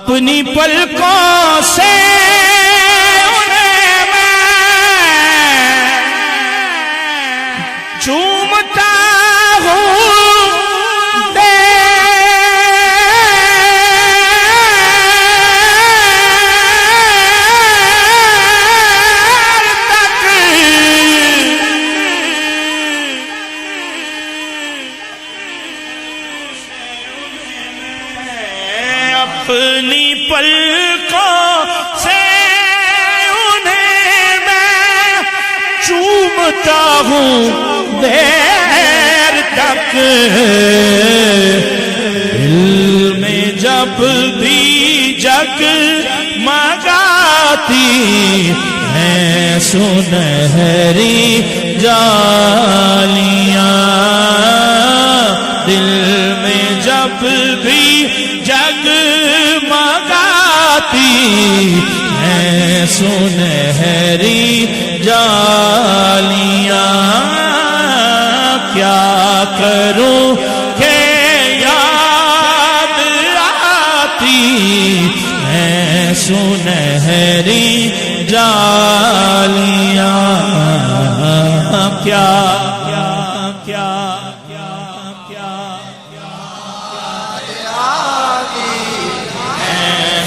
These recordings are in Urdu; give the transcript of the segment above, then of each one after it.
اپنی پلکوں سے انہیں میں چومتا ہوں اپنی پلکوں سے انہیں میں چومتا ہوں دیر تک دل میں جب بھی جگمگاتی ہیں سنہری جالیاں دل میں جب بھی جگمگاتی ہیں سنہری جالیاں کیا کروں کہ یاد آتی ہیں سنہری جالیاں کیا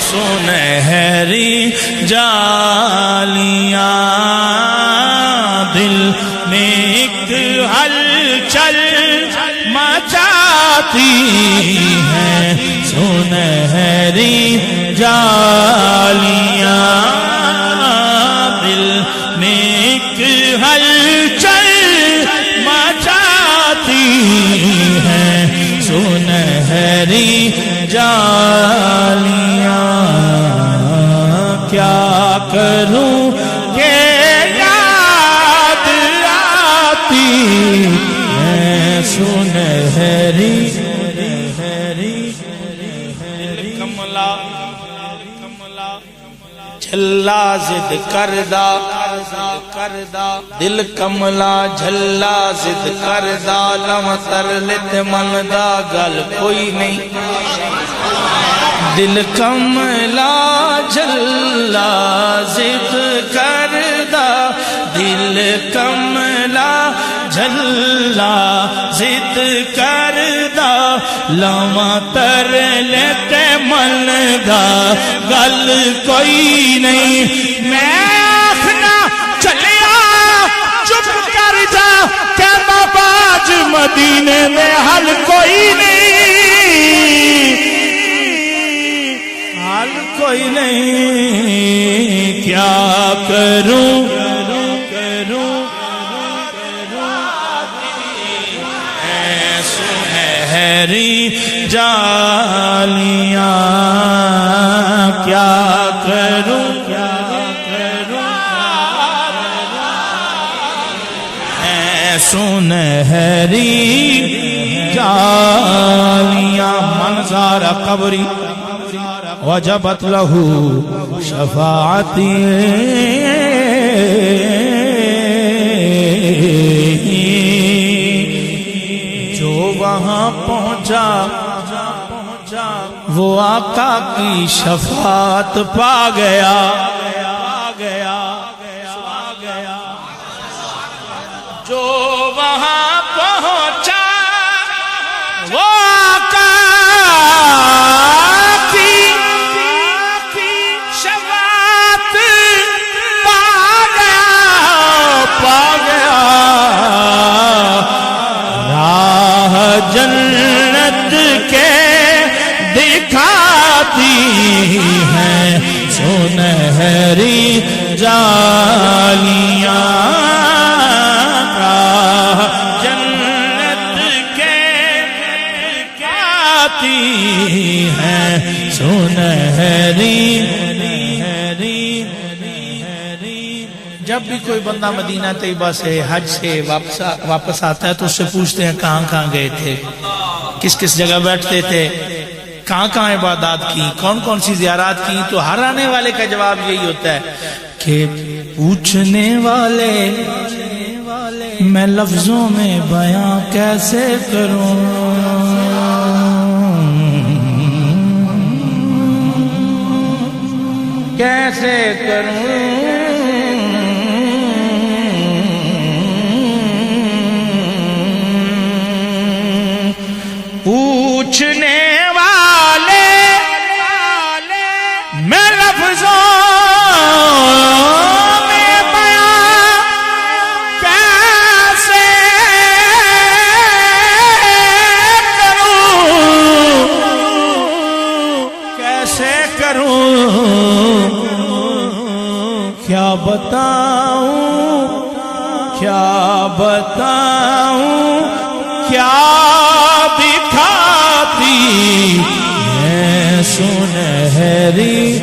سنہری جالیاں دل میں ایک ہلچل مچاتی ہیں سنہری جالیاں دل میں ایک ہلچل مچاتی ہیں سنہری جالیاں کیا کروں کہ یاد آتی ہے سنہری جھلا زد کردہ دل کملا جھلا زد کردہ لم ترلت مندہ گل کوئی نہیں دل کملا جھلا زد کردہ دل کملا جھلا زد کردہ لما ترلت مندہ گل کوئی نہیں میں آخنا چلیا چپ کر جا کہنا باج مدینے میں حل کوئی نہیں حل کوئی نہیں کیا کروں اے سنہری جالیاں کیا کروں اے سنہری جالیاں منظر قبری وجبت له شفاعتی جو وہاں پہنچا وہ آقا کی شفاعت پا گیا جو وہاں پہنچا وہ آقا جنت کے دکھاتی ہیں سنہری جالیاں جنت کے دکھاتی ہیں سنہری جب بھی کوئی بندہ مدینہ طیبہ سے حج سے واپس آتا ہے تو اس سے پوچھتے ہیں کہاں کہاں گئے تھے کس کس جگہ بیٹھتے تھے کہاں کہاں عبادات کی کون کون سی زیارات کی تو ہر آنے والے کا جواب یہی ہوتا ہے کہ پوچھنے والے میں لفظوں میں بیان کیسے کروں کیسے کروں پوچھنے والے میں لفظوں میں بیان کیسے کروں کیا بتاؤں کیا دکھاتی میں سنہری